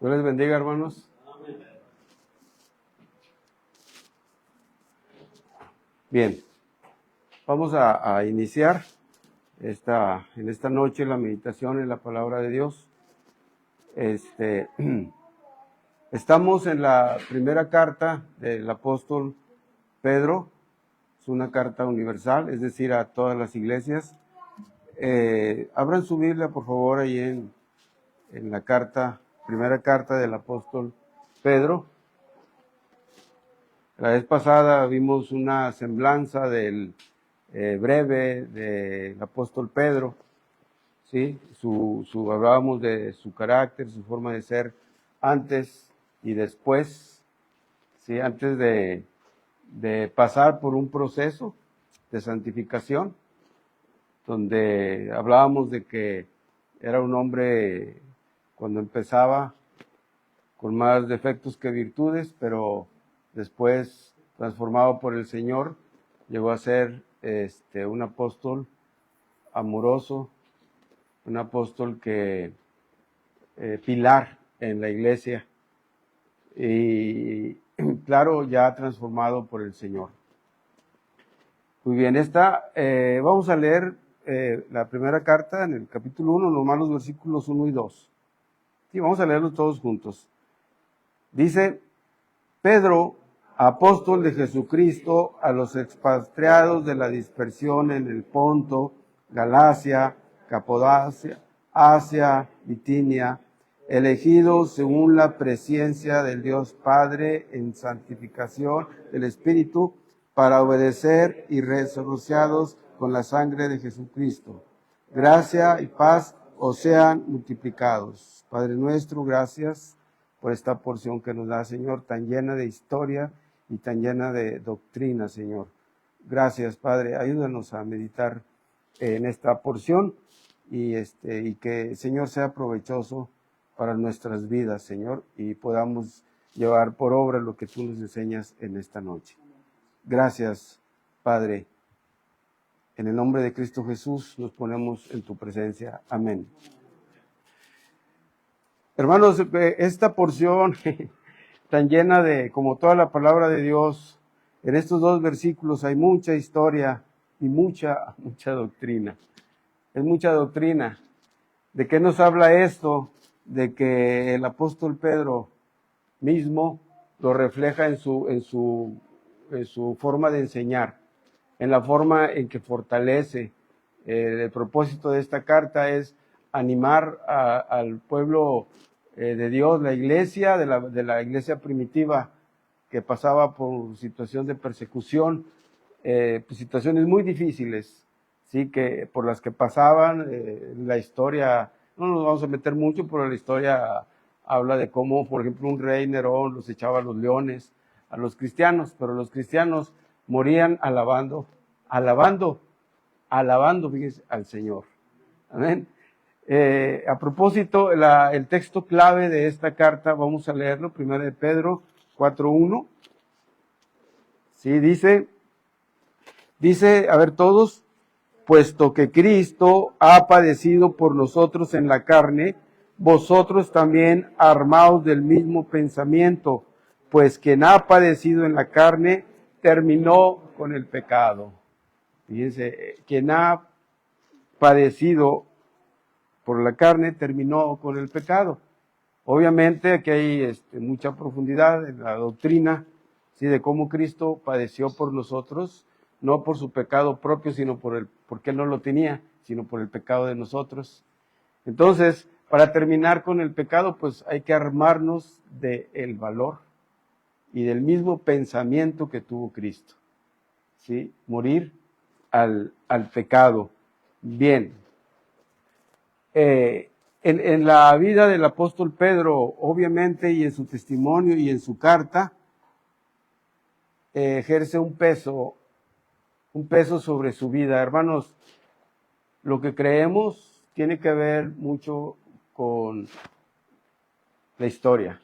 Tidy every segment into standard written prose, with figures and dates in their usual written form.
Dios les bendiga, hermanos. Bien, vamos a iniciar en esta noche la meditación en la palabra de Dios. Estamos en la primera carta del apóstol Pedro. Es una carta universal, es decir, a todas las iglesias. Abran su Biblia, por favor, ahí en la primera carta del apóstol Pedro. La vez pasada vimos una semblanza del breve del apóstol Pedro, ¿sí? Hablábamos de su carácter, su forma de ser antes y después, ¿sí? Antes de pasar por un proceso de santificación, donde hablábamos de que era un hombre cuando empezaba con más defectos que virtudes, pero después, transformado por el Señor, llegó a ser un apóstol amoroso, un apóstol pilar en la iglesia, y claro, ya transformado por el Señor. Muy bien, vamos a leer la primera carta en el capítulo 1, nomás los versículos 1 y 2. Sí, vamos a leerlos todos juntos. Dice: Pedro, apóstol de Jesucristo, a los expatriados de la dispersión en el Ponto, Galacia, Capadocia, Asia, Bitinia, elegidos según la presciencia del Dios Padre en santificación del Espíritu, para obedecer y rociados con la sangre de Jesucristo. Gracia y paz os sean multiplicados. Padre nuestro, gracias por esta porción que nos da, Señor, tan llena de historia y tan llena de doctrina, Señor. Gracias, Padre. Ayúdanos a meditar en esta porción y que, Señor, sea provechoso para nuestras vidas, Señor, y podamos llevar por obra lo que tú nos enseñas en esta noche. Gracias, Padre. En el nombre de Cristo Jesús nos ponemos en tu presencia. Amén. Hermanos, esta porción tan llena como toda la palabra de Dios, en estos dos versículos hay mucha historia y mucha doctrina. Es mucha doctrina. ¿De qué nos habla esto? De que el apóstol Pedro mismo lo refleja en su forma de enseñar, en la forma en que fortalece. El propósito de esta carta es animar al pueblo de Dios, la iglesia, de la iglesia primitiva que pasaba por situación de persecución, situaciones muy difíciles, sí, por las que pasaban. La historia, no nos vamos a meter mucho, pero la historia habla de cómo, por ejemplo, un rey Nerón los echaba a los leones a los cristianos, pero los cristianos morían alabando, fíjense, al Señor. Amén. A propósito, el texto clave de esta carta, vamos a leerlo, 1 de Pedro 4:1. Sí, dice, a ver todos: puesto que Cristo ha padecido por nosotros en la carne, vosotros también armaos del mismo pensamiento, pues quien ha padecido en la carne terminó con el pecado. Fíjense, quien ha padecido por la carne terminó con el pecado. Obviamente aquí hay mucha profundidad en la doctrina, ¿sí? De cómo Cristo padeció por nosotros, no por su pecado propio, sino porque Él no lo tenía, sino por el pecado de nosotros. Entonces, para terminar con el pecado, pues hay que armarnos del valor y del mismo pensamiento que tuvo Cristo, ¿sí? Morir al pecado. Bien. En la vida del apóstol Pedro, obviamente, y en su testimonio y en su carta, ejerce un peso sobre su vida. Hermanos, lo que creemos tiene que ver mucho con la historia.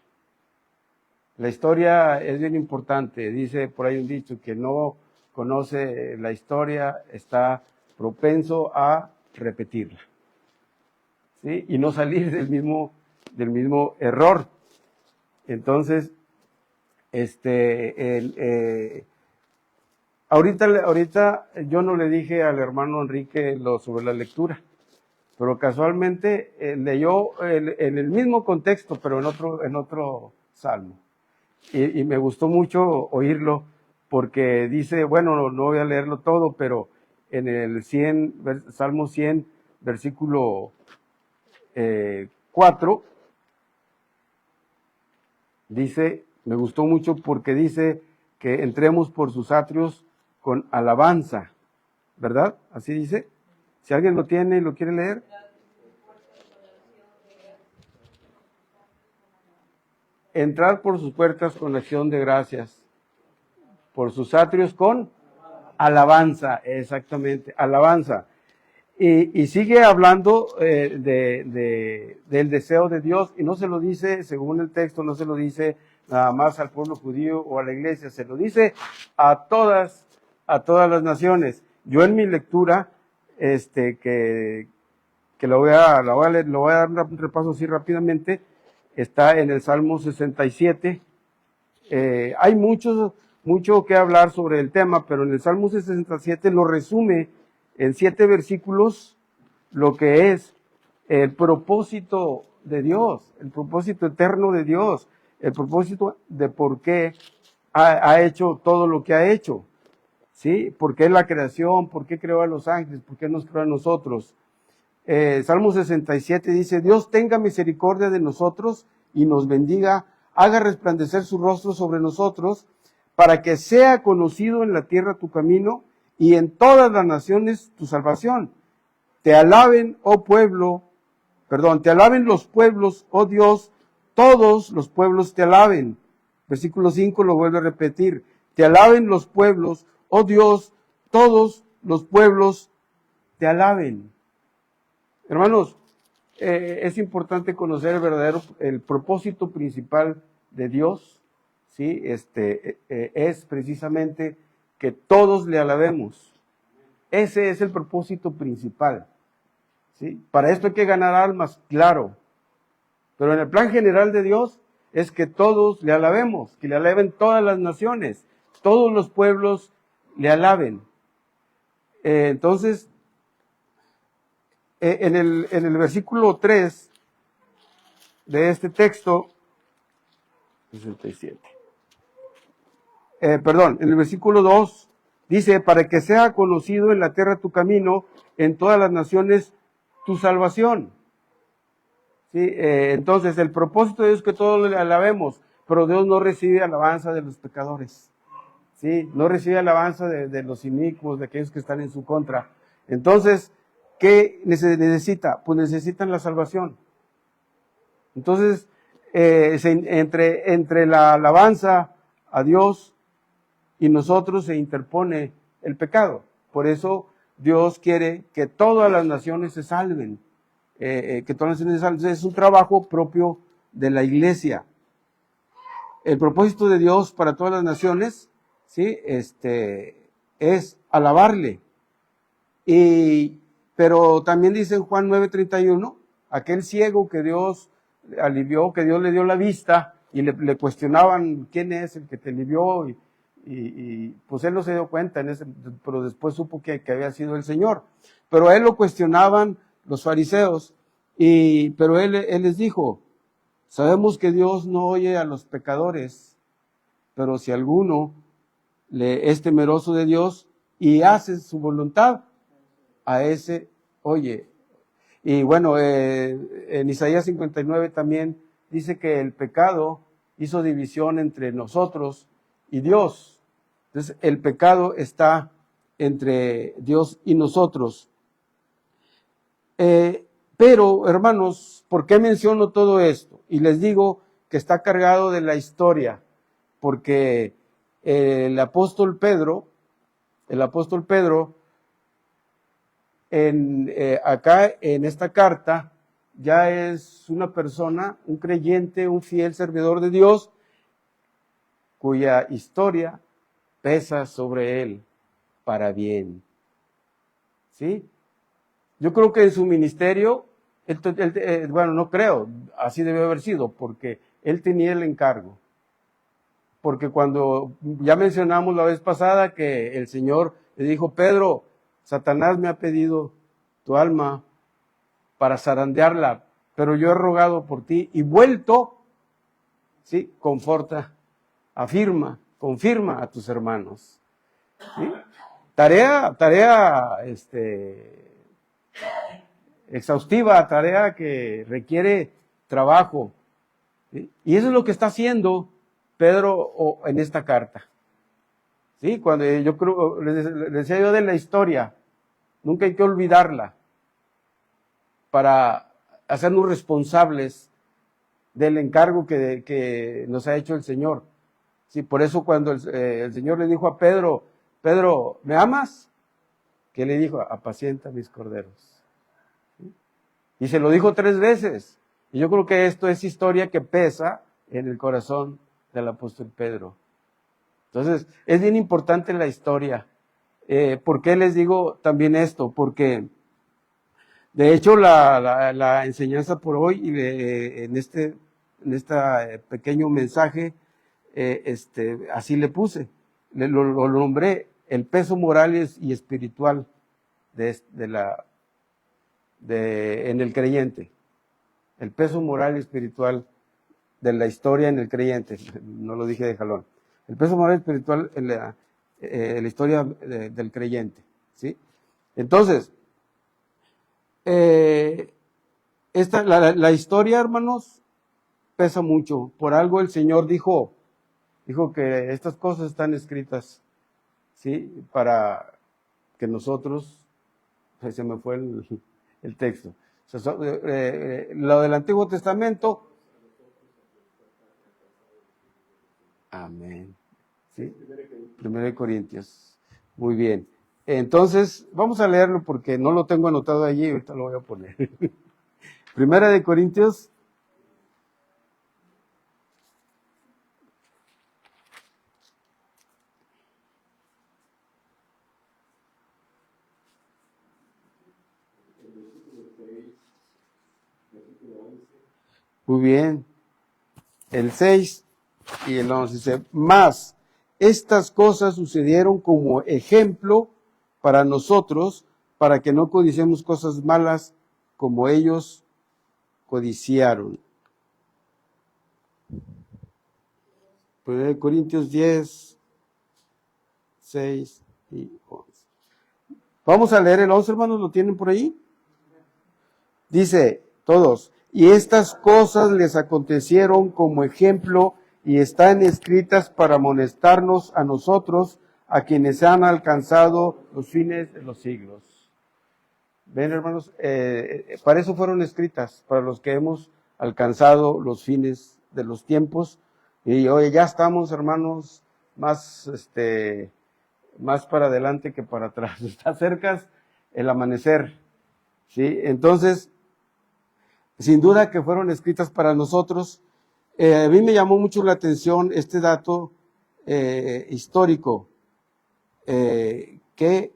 La historia es bien importante. Dice por ahí un dicho: que no conoce la historia está propenso a repetirla, ¿sí? Y no salir del mismo error. Entonces, ahorita yo no le dije al hermano Enrique sobre la lectura, pero casualmente leyó en el mismo contexto, pero en otro salmo. Y me gustó mucho oírlo, porque dice, bueno, no voy a leerlo todo, pero en el Salmo 100, versículo 4, dice, me gustó mucho porque dice que entremos por sus atrios con alabanza, ¿verdad? Así dice. Si alguien lo tiene y lo quiere leer. Entrar por sus puertas con acción de gracias, por sus atrios con alabanza, exactamente, alabanza. Y sigue hablando del deseo de Dios, y no se lo dice, según el texto, no se lo dice nada más al pueblo judío o a la iglesia, se lo dice a todas las naciones. Yo en mi lectura, que lo voy a leer, lo voy a dar un repaso así rápidamente, está en el Salmo 67. Hay mucho que hablar sobre el tema, pero en el Salmo 67 lo resume en 7 versículos lo que es el propósito de Dios, el propósito eterno de Dios, el propósito de por qué ha hecho todo lo que ha hecho, ¿sí? ¿Por qué la creación? ¿Por qué creó a los ángeles? ¿Por qué nos creó a nosotros? Salmo 67 dice, Dios tenga misericordia de nosotros y nos bendiga, haga resplandecer su rostro sobre nosotros, para que sea conocido en la tierra tu camino y en todas las naciones tu salvación. Te alaben, te alaben los pueblos, oh Dios, todos los pueblos te alaben. Versículo 5 lo vuelve a repetir. Te alaben los pueblos, oh Dios, todos los pueblos te alaben. Hermanos, es importante conocer el propósito principal de Dios, ¿sí? Es precisamente que todos le alabemos. Ese es el propósito principal, ¿sí? Para esto hay que ganar almas, claro. Pero en el plan general de Dios es que todos le alabemos, que le alaben todas las naciones, todos los pueblos le alaben. Entonces, en el versículo 3 de este texto, 67, en el versículo 2, dice, para que sea conocido en la tierra tu camino, en todas las naciones tu salvación. ¿Sí? Entonces, el propósito de Dios es que todos le alabemos, pero Dios no recibe alabanza de los pecadores. ¿Sí? No recibe alabanza de los inicuos, de aquellos que están en su contra. Entonces, ¿qué necesita? Pues necesitan la salvación. Entonces, entre la alabanza a Dios y nosotros se interpone el pecado. Por eso Dios quiere que todas las naciones se salven. Que todas las naciones se salven. Es un trabajo propio de la iglesia. El propósito de Dios para todas las naciones, ¿sí? Es alabarle. Pero también dice en Juan 9:31, aquel ciego que Dios alivió, que Dios le dio la vista, y le cuestionaban quién es el que te alivió, y pues él no se dio cuenta, pero después supo que había sido el Señor. Pero a él lo cuestionaban los fariseos, pero él les dijo, sabemos que Dios no oye a los pecadores, pero si alguno es temeroso de Dios y hace su voluntad, a ese oye. Y bueno, en Isaías 59 también dice que el pecado hizo división entre nosotros y Dios. Entonces, el pecado está entre Dios y nosotros. Pero, hermanos, ¿por qué menciono todo esto? Y les digo que está cargado de la historia, porque el apóstol Pedro, acá en esta carta, ya es una persona, un creyente, un fiel servidor de Dios, cuya historia pesa sobre él para bien. ¿Sí? Yo creo que en su ministerio, bueno, no creo, así debe haber sido, porque él tenía el encargo. Porque cuando ya mencionamos la vez pasada que el Señor le dijo, Pedro, Satanás me ha pedido tu alma para zarandearla, pero yo he rogado por ti y vuelto, ¿sí? Conforta, afirma, confirma a tus hermanos. ¿Sí? Tarea exhaustiva, tarea que requiere trabajo. ¿Sí? Y eso es lo que está haciendo Pedro en esta carta. ¿Sí? Cuando yo creo, les decía yo de la historia, nunca hay que olvidarla para hacernos responsables del encargo que nos ha hecho el Señor. Sí, por eso cuando el Señor le dijo a Pedro, Pedro, ¿me amas? ¿Qué le dijo? Apacienta mis corderos. ¿Sí? Y se lo dijo 3 veces. Y yo creo que esto es historia que pesa en el corazón del apóstol Pedro. Entonces, es bien importante la historia. ¿Por qué les digo también esto? Porque, de hecho, la enseñanza por hoy, en este pequeño mensaje, así le puse, lo nombré el peso moral y espiritual en el creyente. El peso moral y espiritual de la historia en el creyente, no lo dije de jalón. El peso moral y espiritual en la historia del creyente, ¿sí? Entonces, la historia, hermanos, pesa mucho. Por algo el Señor dijo que estas cosas están escritas, ¿sí? Para que nosotros, se me fue el texto. O sea, lo del Antiguo Testamento. Amén. ¿Sí? 1 Corintios. Muy bien. Entonces, vamos a leerlo porque no lo tengo anotado allí, ahorita lo voy a poner. 1 Corintios. Muy bien. El 6 y el 11 dice, más estas cosas sucedieron como ejemplo para nosotros, para que no codiciemos cosas malas como ellos codiciaron. 1 Corintios 10, 6 y 11. Vamos a leer el 11, hermanos, ¿lo tienen por ahí? Dice, todos, y estas cosas les acontecieron como ejemplo y están escritas para amonestarnos a nosotros, a quienes han alcanzado los fines de los siglos. Ven, hermanos, para eso fueron escritas, para los que hemos alcanzado los fines de los tiempos. Y hoy ya estamos, hermanos, más para adelante que para atrás. Está cerca el amanecer, ¿sí? Entonces, sin duda que fueron escritas para nosotros. A mí me llamó mucho la atención este dato histórico que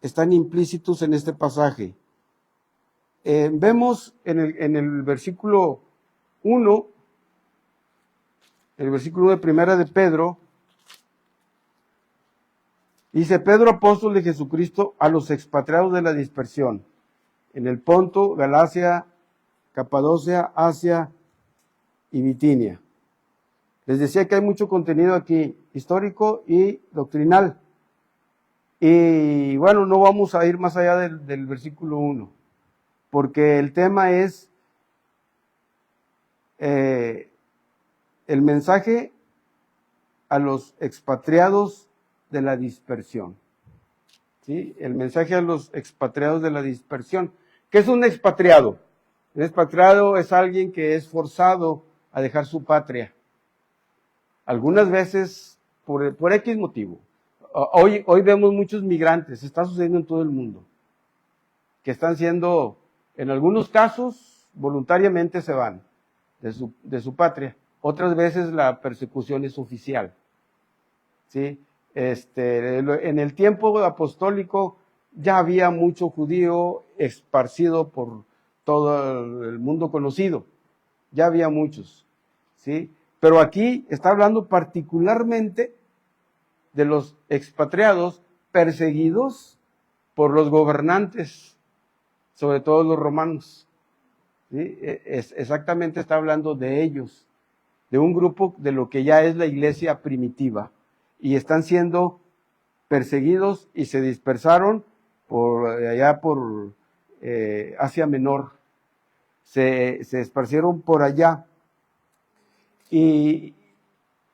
están implícitos en este pasaje. Vemos en el versículo 1, el versículo 1 de 1 de Pedro, dice, Pedro, apóstol de Jesucristo, a los expatriados de la dispersión, en el Ponto, Galacia, Capadocia, Asia y Bitinia. Les decía que hay mucho contenido aquí, histórico y doctrinal. Y bueno, no vamos a ir más allá del versículo 1, porque el tema es el mensaje a los expatriados de la dispersión. ¿Sí? El mensaje a los expatriados de la dispersión. ¿Qué es un expatriado? Un expatriado es alguien que es forzado a dejar su patria. Algunas veces por X motivo. Hoy vemos muchos migrantes, está sucediendo en todo el mundo, que están siendo, en algunos casos, voluntariamente se van de su patria. Otras veces la persecución es oficial. ¿Sí? En el tiempo apostólico ya había mucho judío esparcido por todo el mundo conocido. Ya había muchos. ¿sí? Pero aquí está hablando particularmente de los expatriados perseguidos por los gobernantes, sobre todo los romanos, ¿sí? Exactamente está hablando de ellos, de un grupo de lo que ya es la iglesia primitiva, y están siendo perseguidos y se dispersaron por allá por Asia Menor, se esparcieron por allá, y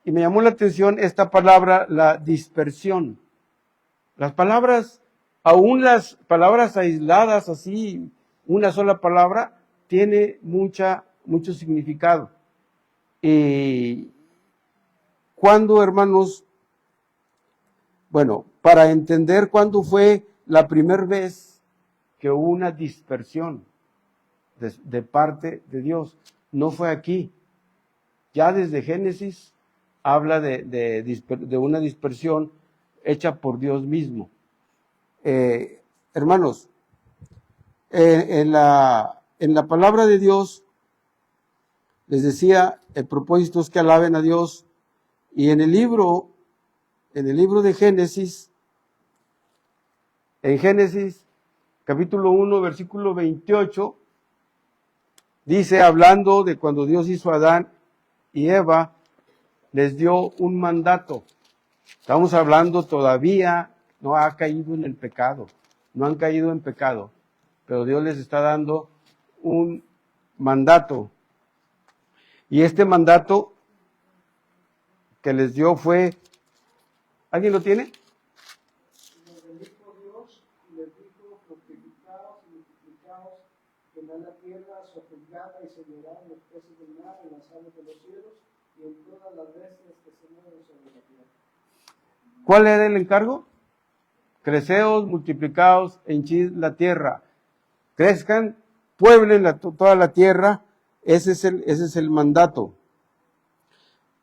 me llamó la atención esta palabra, la dispersión. Las palabras, aún las palabras aisladas así, una sola palabra, tiene mucho significado. Y cuando, hermanos, bueno, para entender cuándo fue la primera vez que hubo una dispersión de parte de Dios, no fue aquí. Ya desde Génesis habla de una dispersión hecha por Dios mismo. Hermanos, en la palabra de Dios, les decía, el propósito es que alaben a Dios, y en el libro de Génesis, en Génesis capítulo 1, versículo 28, dice, hablando de cuando Dios hizo a Adán y Eva, les dio un mandato. Estamos hablando todavía, no ha caído en el pecado, no han caído en pecado, pero Dios les está dando un mandato. Y este mandato que les dio fue, ¿alguien lo tiene? Les bendijo Dios y les dijo, fructificaos y multiplicaos, llenad la tierra, sojuzgadla y señorad en los peces del mar, en las aves de los cielos y en todas las bestias que se mueven sobre la tierra. ¿Cuál era el encargo? Creceos, multiplicaos, henchid la tierra. Crezcan, pueblen toda la tierra. Ese es el mandato.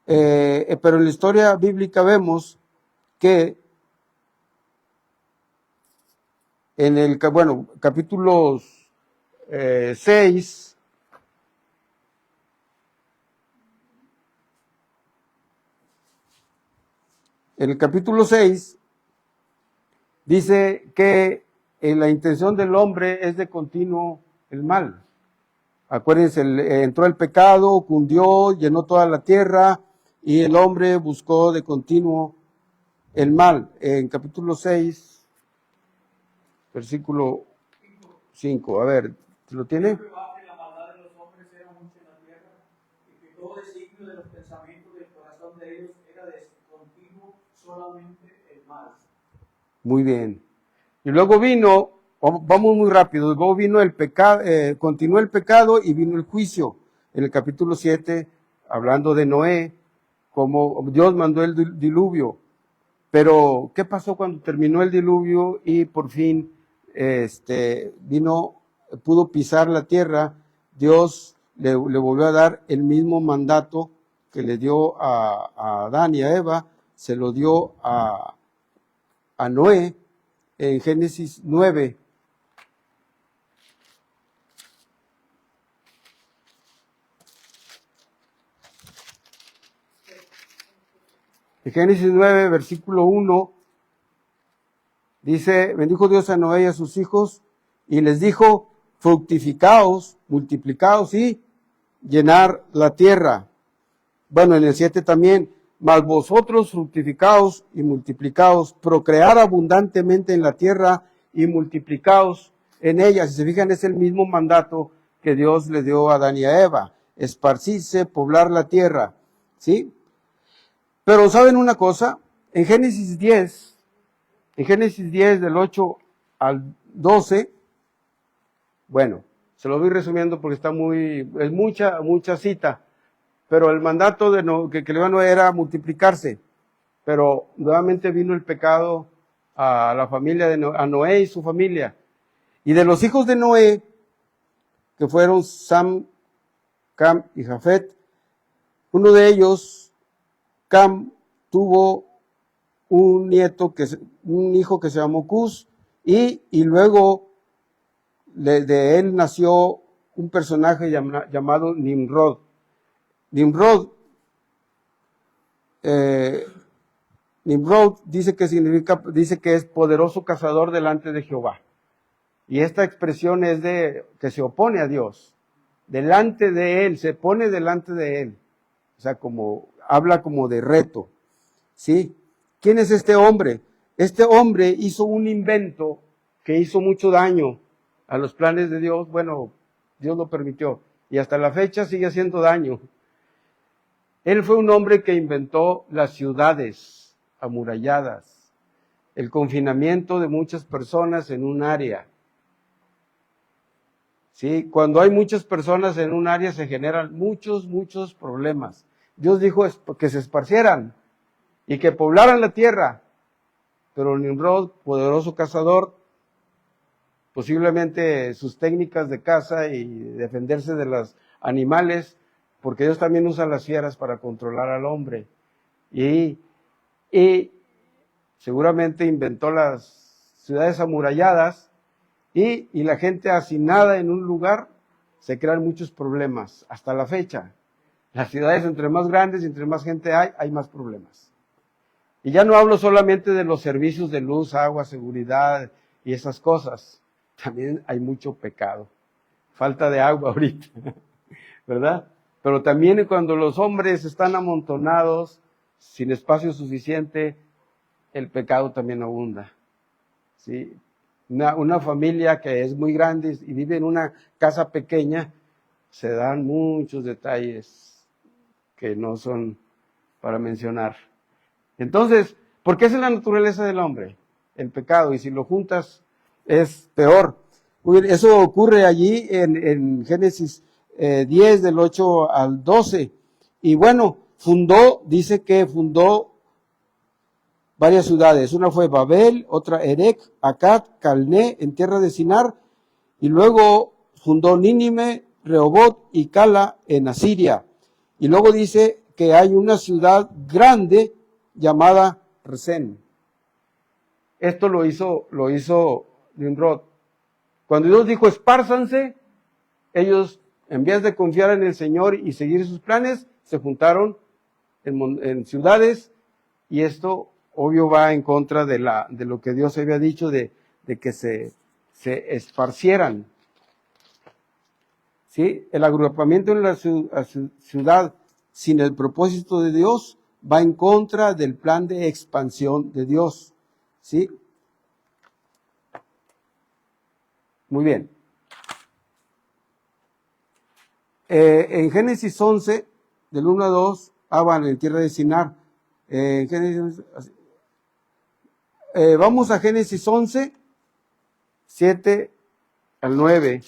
Pero en la historia bíblica vemos que en el capítulo 6, en el capítulo 6 dice que la intención del hombre es de continuo el mal. Acuérdense, entró el pecado, cundió, llenó toda la tierra y el hombre buscó de continuo el mal. En capítulo 6, versículo 5, a ver, ¿lo tiene? La maldad de los hombres era mucha en la tierra, y que todo designio de los pensamientos del corazón de ellos era de continuo solamente el mal. Muy bien. Y luego vino, vamos muy rápido, luego vino el pecado, continuó el pecado y vino el juicio. En el capítulo 7, hablando de Noé, como Dios mandó el diluvio. Pero, ¿qué pasó cuando terminó el diluvio y por fin pudo pisar la tierra? Dios le volvió a dar el mismo mandato que le dio a Adán y a Eva, se lo dio a Noé en Génesis 9. En Génesis 9, versículo 1, dice, bendijo Dios a Noé y a sus hijos, y les dijo, fructificaos, multiplicaos y llenar la tierra. Bueno, en el 7 también, mas vosotros fructificaos y multiplicaos, procrear abundantemente en la tierra y multiplicaos en ella. Si se fijan, es el mismo mandato que Dios le dio a Adán y a Eva, esparcirse, poblar la tierra, ¿sí? Pero ¿saben una cosa? En Génesis 10 del 8 al 12, bueno, se lo voy resumiendo porque es mucha cita, pero el mandato que le dio a Noé era multiplicarse, pero nuevamente vino el pecado a la familia a Noé y su familia. Y de los hijos de Noé, que fueron Sam, Cam y Jafet, uno de ellos, Cam, tuvo un hijo que se llamó Cus, y luego de él nació un personaje llamado Nimrod. Nimrod Nimrod dice que es poderoso cazador delante de Jehová. Y esta expresión es de que se opone a Dios. Delante de él, se pone delante de él. O sea, habla como de reto. ¿Sí? ¿Quién es este hombre? Este hombre hizo un invento que hizo mucho daño a los planes de Dios. Bueno, Dios lo permitió. Y hasta la fecha sigue haciendo daño. Él fue un hombre que inventó las ciudades amuralladas, el confinamiento de muchas personas en un área. ¿Sí? Cuando hay muchas personas en un área se generan muchos problemas. Dios dijo que se esparcieran y que poblaran la tierra. Pero Nimrod, poderoso cazador, posiblemente sus técnicas de caza y defenderse de los animales, porque Dios también usa las fieras para controlar al hombre. Y seguramente inventó las ciudades amuralladas y la gente hacinada en un lugar, se crean muchos problemas hasta la fecha. Las ciudades entre más grandes y entre más gente hay más problemas. Y ya no hablo solamente de los servicios de luz, agua, seguridad y esas cosas. También hay mucho pecado. Falta de agua ahorita, ¿verdad? Pero también cuando los hombres están amontonados, sin espacio suficiente, el pecado también abunda. ¿Sí? Una familia que es muy grande y vive en una casa pequeña, se dan muchos detalles que no son para mencionar. Entonces, ¿por qué es la naturaleza del hombre? El pecado, y si lo juntas es peor. Eso ocurre allí en Génesis 10 del 8 al 12. Y bueno, dice que fundó varias ciudades. Una fue Babel, otra Erec, Akkad, Calné, en tierra de Sinar, y luego fundó Nínive, Rehobot y Cala en Asiria. Y luego dice que hay una ciudad grande llamada Resén. Esto lo hizo Nimrod. Cuando Dios dijo espárzanse, ellos, en vez de confiar en el Señor y seguir sus planes, se juntaron en ciudades, y esto obvio va en contra de lo que Dios había dicho de que se esparcieran. ¿Sí? El agrupamiento en la ciudad sin el propósito de Dios va en contra del plan de expansión de Dios. ¿Sí? Muy bien. En Génesis 11, del 1 a 2, van en tierra de Sinar. Vamos a Génesis 11, 7 al 9.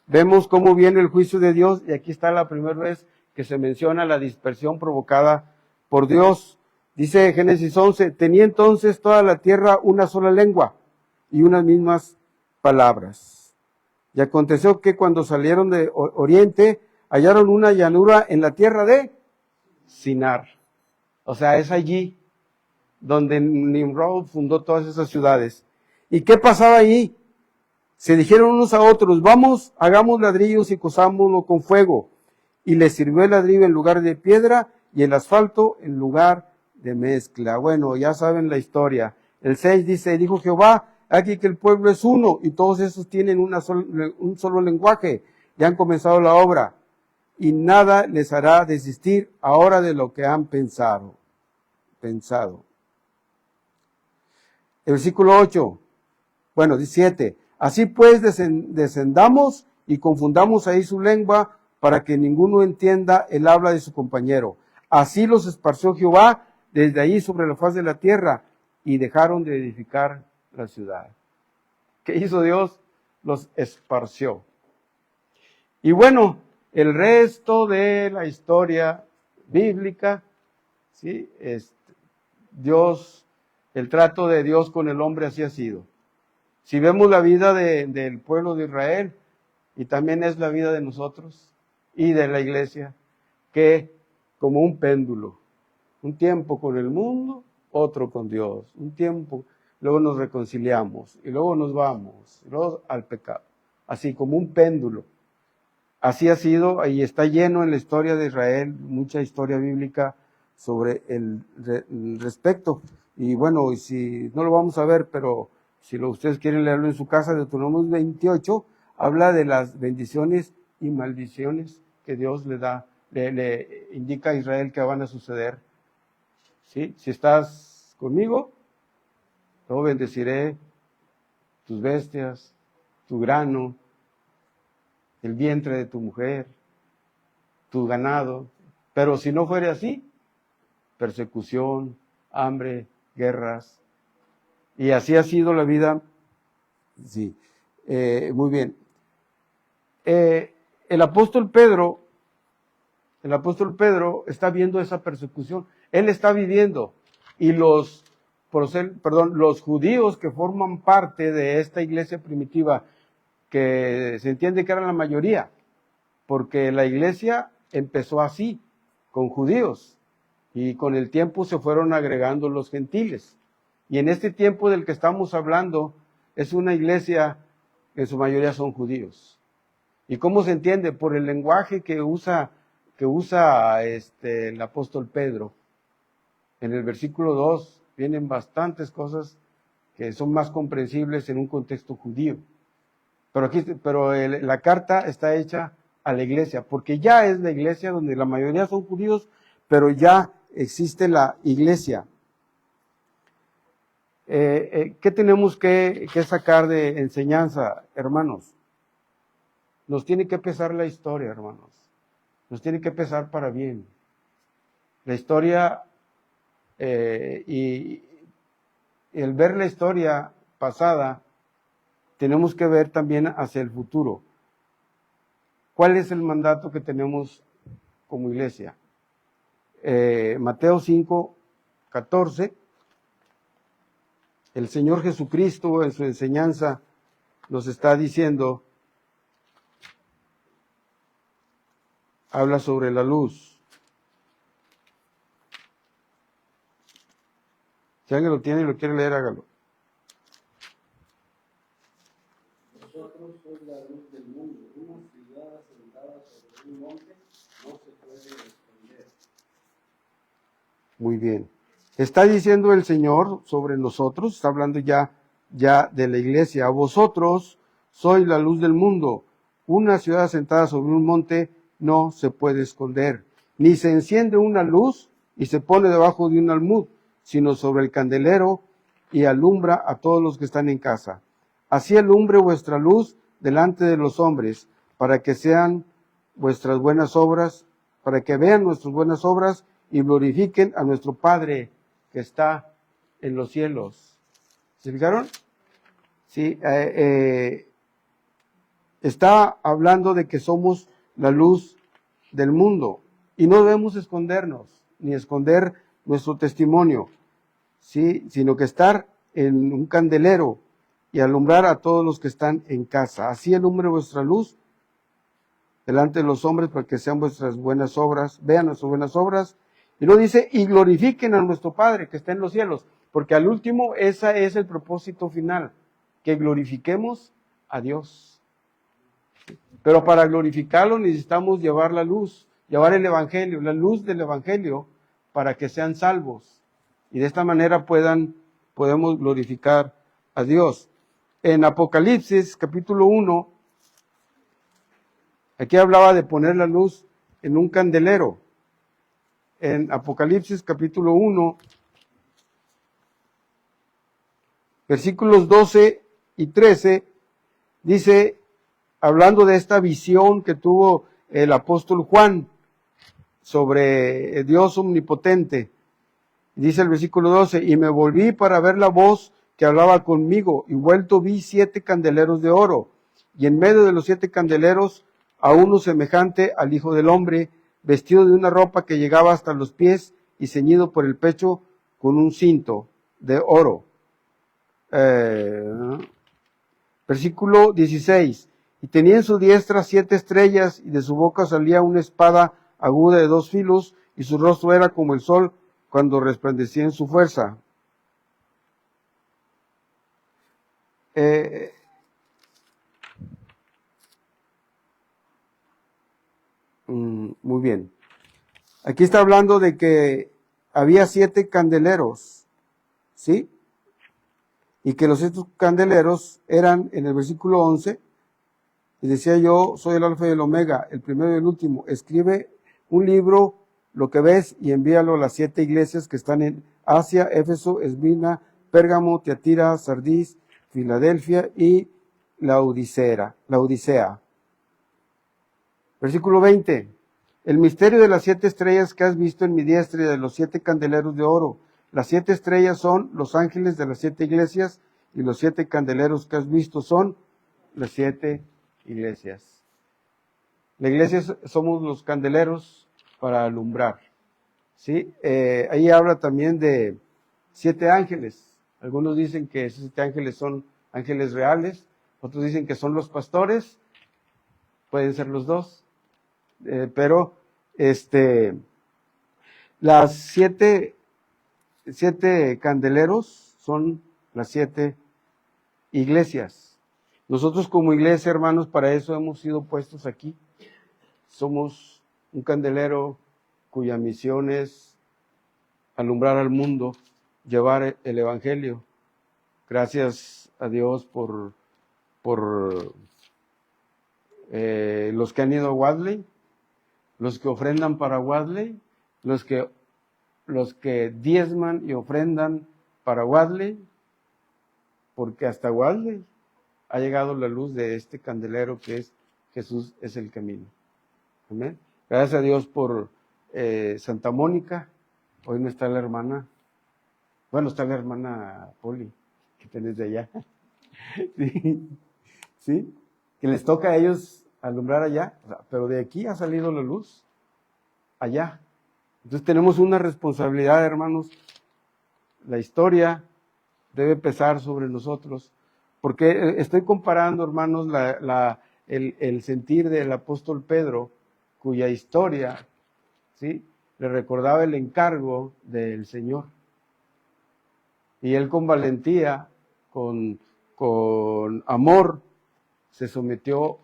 Vemos cómo viene el juicio de Dios, y aquí está la primera vez que se menciona la dispersión provocada por Dios. Dice Génesis 11, tenía entonces toda la tierra una sola lengua y unas mismas palabras. Y aconteció que cuando salieron de oriente, hallaron una llanura en la tierra de Sinar. O sea, es allí donde Nimrod fundó todas esas ciudades. ¿Y qué pasaba ahí? Se dijeron unos a otros, vamos, hagamos ladrillos y cosámoslo con fuego. Y les sirvió el ladrillo en lugar de piedra y el asfalto en lugar de mezcla. Bueno, ya saben la historia. El 6 dice, dijo Jehová, aquí que el pueblo es uno y todos esos tienen un solo lenguaje y han comenzado la obra. Y nada les hará desistir ahora de lo que han pensado. El versículo 8, bueno, 17. Así pues descendamos y confundamos ahí su lengua para que ninguno entienda el habla de su compañero. Así los esparció Jehová desde ahí sobre la faz de la tierra y dejaron de edificar la ciudad. ¿Qué hizo Dios? Los esparció. Y bueno, el resto de la historia bíblica, ¿sí? El trato de Dios con el hombre así ha sido. Si vemos la vida del pueblo de Israel, y también es la vida de nosotros y de la iglesia, que como un péndulo, un tiempo con el mundo, otro con Dios, un tiempo, luego nos reconciliamos, y luego nos vamos, y luego al pecado, así como un péndulo. Así ha sido, y está lleno en la historia de Israel, mucha historia bíblica, sobre el respecto. Y bueno, y si no lo vamos a ver, pero si ustedes quieren leerlo en su casa, Deuteronomio 28 habla de las bendiciones y maldiciones que Dios le da, le indica a Israel que van a suceder. ¿Sí? Si estás conmigo, yo bendeciré tus bestias, tu grano, el vientre de tu mujer, tu ganado. Pero si no fuere así, persecución, hambre, guerras. Y así ha sido la vida. Sí, muy bien. El apóstol Pedro está viendo esa persecución. Él está viviendo. Y los judíos que forman parte de esta iglesia primitiva, que se entiende que eran la mayoría, porque la iglesia empezó así, con judíos, y con el tiempo se fueron agregando los gentiles. Y en este tiempo del que estamos hablando, es una iglesia que en su mayoría son judíos. ¿Y cómo se entiende? Por el lenguaje que usa el apóstol Pedro. En el versículo 2 vienen bastantes cosas que son más comprensibles en un contexto judío. Pero la carta está hecha a la iglesia, porque ya es la iglesia donde la mayoría son judíos, pero ya existe la iglesia. ¿Qué tenemos que sacar de enseñanza, hermanos? Nos tiene que pesar la historia, hermanos. Nos tiene que pesar para bien. La historia, y el ver la historia pasada, tenemos que ver también hacia el futuro. ¿Cuál es el mandato que tenemos como iglesia? Mateo 5:14, el Señor Jesucristo en su enseñanza nos está diciendo, habla sobre la luz. Si alguien lo tiene y lo quiere leer, hágalo. Vosotros sois la luz del mundo. Una ciudad asentada sobre un monte no se puede esconder. Muy bien. Está diciendo el Señor sobre nosotros, está hablando ya de la iglesia. Vosotros sois la luz del mundo. Una ciudad asentada sobre un monte no se puede esconder. Ni se enciende una luz y se pone debajo de un almud, sino sobre el candelero y alumbra a todos los que están en casa. Así alumbre vuestra luz delante de los hombres, para que sean vuestras buenas obras, para que vean nuestras buenas obras y glorifiquen a nuestro Padre que está en los cielos. ¿Se fijaron? Sí, está hablando de que somos la luz del mundo y no debemos escondernos ni esconder nuestro testimonio, ¿sí? Sino que estar en un candelero y alumbrar a todos los que están en casa. Así alumbre vuestra luz delante de los hombres para que sean vuestras buenas obras, vean nuestras buenas obras. Y luego dice, y glorifiquen a nuestro Padre que está en los cielos, porque al último ese es el propósito final, que glorifiquemos a Dios. Pero para glorificarlo necesitamos llevar la luz, llevar el Evangelio, la luz del Evangelio, para que sean salvos. Y de esta manera podemos glorificar a Dios. En Apocalipsis, capítulo 1, aquí hablaba de poner la luz en un candelero. En Apocalipsis, capítulo 1, versículos 12 y 13, dice, hablando de esta visión que tuvo el apóstol Juan sobre Dios omnipotente, dice el versículo 12, y me volví para ver la voz que hablaba conmigo, y vuelto vi 7 candeleros de oro, y en medio de los 7 candeleros a uno semejante al Hijo del Hombre, vestido de una ropa que llegaba hasta los pies y ceñido por el pecho con un cinto de oro. Versículo 16, y tenía en su diestra 7 estrellas, y de su boca salía una espada aguda de 2 filos, y su rostro era como el sol cuando resplandecía en su fuerza. Muy bien. Aquí está hablando de que había 7 candeleros, ¿sí? Y que los 7 candeleros eran, en el versículo 11, y decía: yo soy el alfa y el omega, el primero y el último. Escribe un libro, lo que ves, y envíalo a las 7 iglesias que están en Asia, Éfeso, Esmirna, Pérgamo, Tiatira, Sardis, Filadelfia y la Odisea. Versículo 20. El misterio de las 7 estrellas que has visto en mi diestra y de los 7 candeleros de oro. Las 7 estrellas son los ángeles de las 7 iglesias, y los 7 candeleros que has visto son las 7 iglesias. La iglesia somos los candeleros para alumbrar, ¿sí? Ahí habla también de 7 ángeles. Algunos dicen que esos 7 ángeles son ángeles reales, otros dicen que son los pastores, pueden ser los dos, pero las 7 candeleros son las 7 iglesias. Nosotros como iglesia, hermanos, para eso hemos sido puestos aquí. Somos un candelero cuya misión es alumbrar al mundo, llevar el evangelio. Gracias a Dios por los que han ido a Wadley, los que ofrendan para Wadley, los que diezman y ofrendan para Wadley, porque hasta Wadley ha llegado la luz de este candelero que es Jesús es el camino. Amén. Gracias a Dios por Santa Mónica. Hoy no está la hermana. Bueno, está la hermana Poli, que tenés de allá. Sí, sí, que les toca a ellos alumbrar allá, pero de aquí ha salido la luz allá. Entonces tenemos una responsabilidad, hermanos. La historia debe pesar sobre nosotros, porque estoy comparando, hermanos, el sentir del apóstol Pedro, cuya historia, ¿sí?, le recordaba el encargo del Señor. Y él con valentía, con amor, se sometió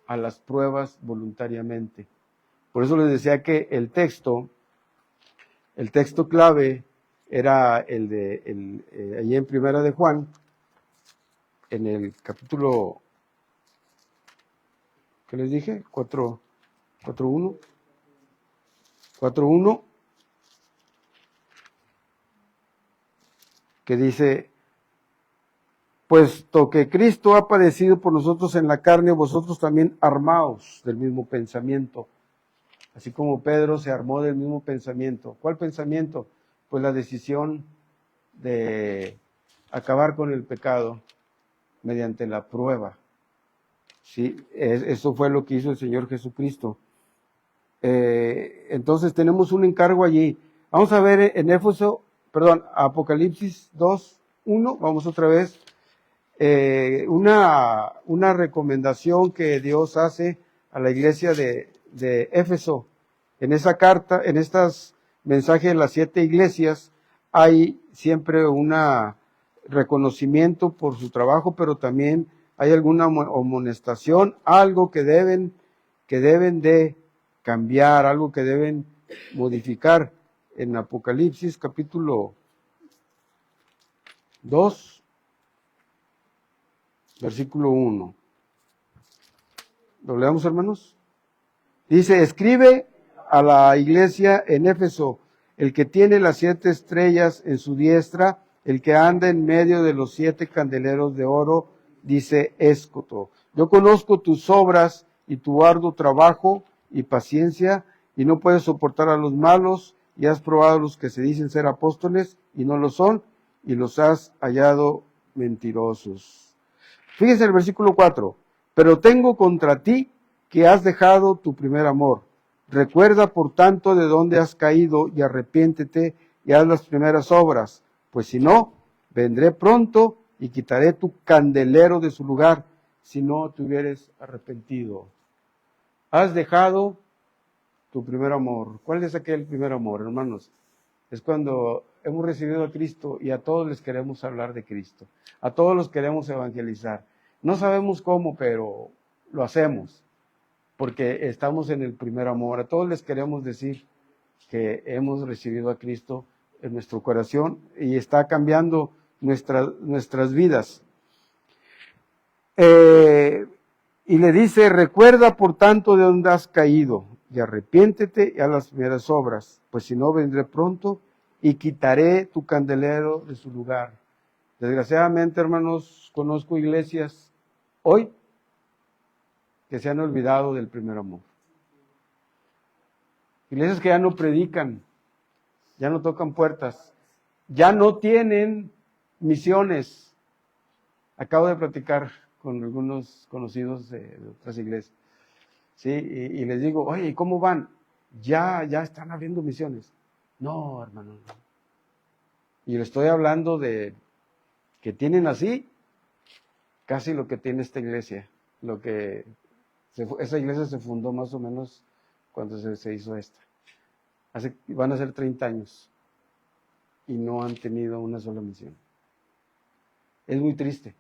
a las pruebas voluntariamente. Por eso les decía que el texto clave era el de allí en Primera de Juan, en el capítulo, ¿qué les dije? 4.1, que dice: puesto que Cristo ha padecido por nosotros en la carne, vosotros también armaos del mismo pensamiento. Así como Pedro se armó del mismo pensamiento. ¿Cuál pensamiento? Pues la decisión de acabar con el pecado mediante la prueba. Sí, eso fue lo que hizo el Señor Jesucristo. Entonces tenemos un encargo allí. Vamos a ver en Apocalipsis 2:1, vamos otra vez. Una recomendación que Dios hace a la iglesia de Éfeso. En esa carta, en estos mensajes de las 7 iglesias, hay siempre un reconocimiento por su trabajo, pero también hay alguna amonestación, algo que deben de cambiar, algo que deben modificar. En Apocalipsis capítulo 2, versículo 1. ¿Lo leamos, hermanos? Dice: escribe a la iglesia en Éfeso, el que tiene las 7 estrellas en su diestra, el que anda en medio de los 7 candeleros de oro, dice Escoto: yo conozco tus obras y tu arduo trabajo y paciencia, y no puedes soportar a los malos, y has probado a los que se dicen ser apóstoles y no lo son, y los has hallado mentirosos. Fíjense el versículo 4. Pero tengo contra ti que has dejado tu primer amor. Recuerda, por tanto, de dónde has caído, y arrepiéntete y haz las primeras obras, pues si no, vendré pronto y quitaré tu candelero de su lugar, si no te hubieres arrepentido. Has dejado tu primer amor. ¿Cuál es aquel primer amor, hermanos? Es cuando hemos recibido a Cristo y a todos les queremos hablar de Cristo. A todos los queremos evangelizar. No sabemos cómo, pero lo hacemos, porque estamos en el primer amor. A todos les queremos decir que hemos recibido a Cristo en nuestro corazón y está cambiando nuestras vidas. Y le dice, recuerda por tanto de dónde has caído y arrepiéntete y haz las primeras obras, pues si no vendré pronto y quitaré tu candelero de su lugar. Desgraciadamente, hermanos, conozco iglesias hoy que se han olvidado del primer amor. Iglesias que ya no predican, ya no tocan puertas, ya no tienen misiones. Acabo de platicar con algunos conocidos de otras iglesias, ¿sí? Y les digo, oye, ¿y cómo van? Ya están abriendo misiones. No, hermano, no. Y le estoy hablando de que tienen así casi lo que tiene esta iglesia, esa iglesia se fundó más o menos cuando se hizo esta. Van a ser 30 años y no han tenido una sola misión. Es muy triste.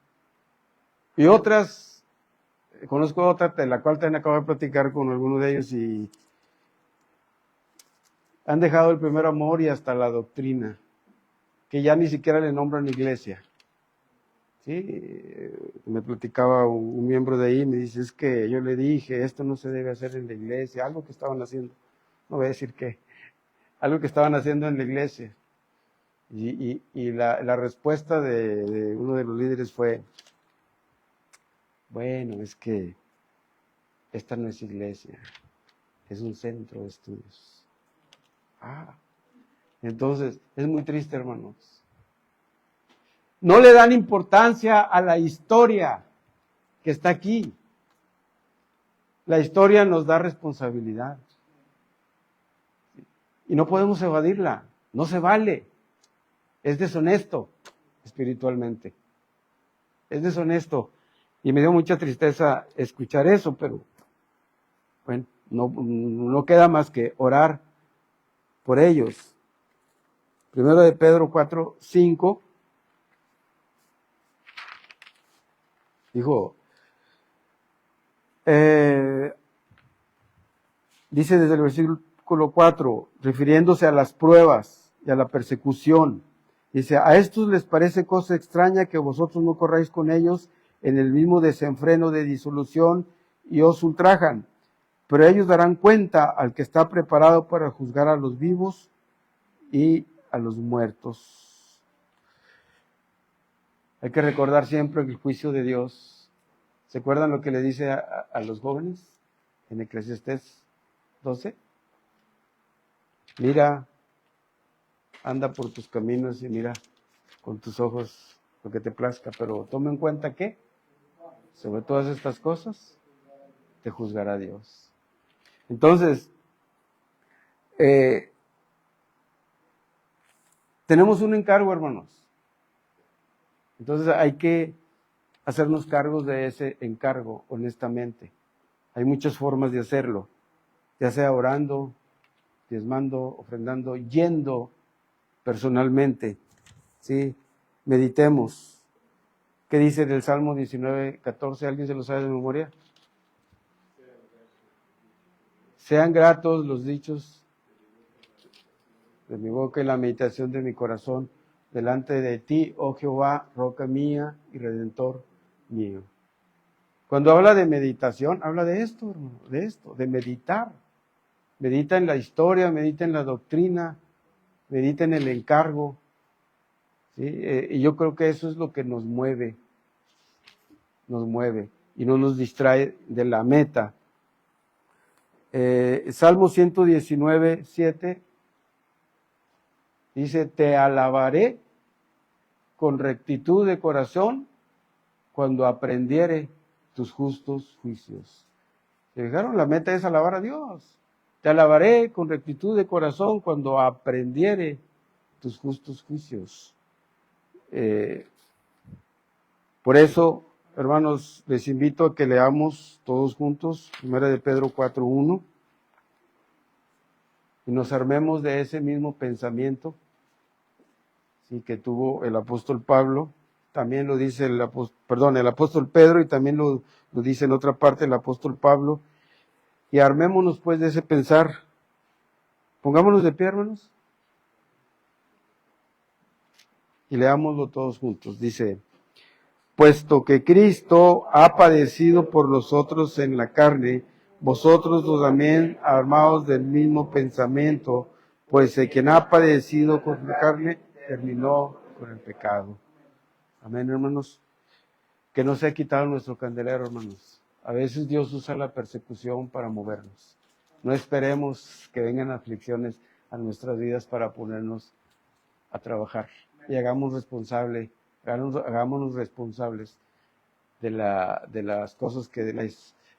Y otras, conozco otra de la cual también acabo de platicar con algunos de ellos y han dejado el primer amor y hasta la doctrina, que ya ni siquiera le nombran iglesia. ¿Sí? Me platicaba un miembro de ahí, me dice, es que yo le dije, esto no se debe hacer en la iglesia, algo que estaban haciendo, no voy a decir qué, algo que estaban haciendo en la iglesia. Y la respuesta de uno de los líderes fue, bueno, es que esta no es iglesia, es un centro de estudios. Entonces, es muy triste, hermanos. No le dan importancia a la historia que está aquí. La historia nos da responsabilidad. Y no podemos evadirla, no se vale. Es deshonesto espiritualmente. Es deshonesto. Y me dio mucha tristeza escuchar eso, pero bueno, no queda más que orar por ellos. Primero de Pedro 4:5 dijo, dice desde el versículo 4, refiriéndose a las pruebas y a la persecución, dice, a estos les parece cosa extraña que vosotros no corráis con ellos en el mismo desenfreno de disolución y os ultrajan, pero ellos darán cuenta al que está preparado para juzgar a los vivos y a los muertos. Hay que recordar siempre el juicio de Dios. ¿Se acuerdan lo que le dice a los jóvenes en Eclesiastés 12? Mira, anda por tus caminos y mira con tus ojos lo que te plazca, pero toma en cuenta que sobre todas estas cosas te juzgará Dios. Entonces, tenemos un encargo, hermanos. Entonces hay que hacernos cargos de ese encargo, honestamente. Hay muchas formas de hacerlo, ya sea orando, diezmando, ofrendando, yendo personalmente. ¿Sí? Meditemos. ¿Qué dice del Salmo 19:14? ¿Alguien se lo sabe de memoria? Sean gratos los dichos de mi boca y la meditación de mi corazón delante de ti, oh Jehová, roca mía y redentor mío. Cuando habla de meditación, habla de esto, hermano, de meditar. Medita en la historia, medita en la doctrina, medita en el encargo. ¿Sí? Y yo creo que eso es lo que nos mueve y no nos distrae de la meta. Salmo 119:7 dice, te alabaré con rectitud de corazón cuando aprendiere tus justos juicios. ¿Se fijaron? La meta es alabar a Dios. Te alabaré con rectitud de corazón cuando aprendiere tus justos juicios. Por eso, hermanos, les invito a que leamos todos juntos 1 de Pedro 4:1 y nos armemos de ese mismo pensamiento, ¿sí?, que tuvo el apóstol Pablo. También lo dice el apóstol Pedro, y también lo dice en otra parte el apóstol Pablo. Y armémonos pues de ese pensar, Pongámonos de pie, hermanos. Y leámoslo todos juntos. Dice, puesto que Cristo ha padecido por nosotros en la carne, vosotros también armados del mismo pensamiento, pues el quien ha padecido con la carne terminó con el pecado. Amén, hermanos. Que no se ha quitado nuestro candelero, hermanos. A veces Dios usa la persecución para movernos. No esperemos que vengan aflicciones a nuestras vidas para ponernos a trabajar. Y hagámonos responsables de las cosas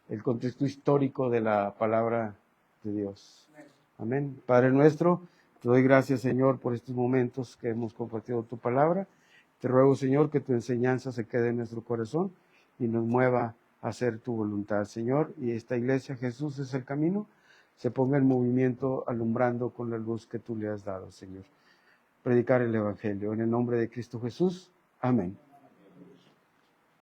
el contexto histórico de la palabra de Dios. Amén. Padre nuestro, te doy gracias, Señor, por estos momentos que hemos compartido tu palabra. Te ruego, Señor, que tu enseñanza se quede en nuestro corazón y nos mueva a hacer tu voluntad, Señor. Y esta iglesia, Jesús es el camino, se ponga en movimiento alumbrando con la luz que tú le has dado, Señor. Predicar el Evangelio. En el nombre de Cristo Jesús. Amén.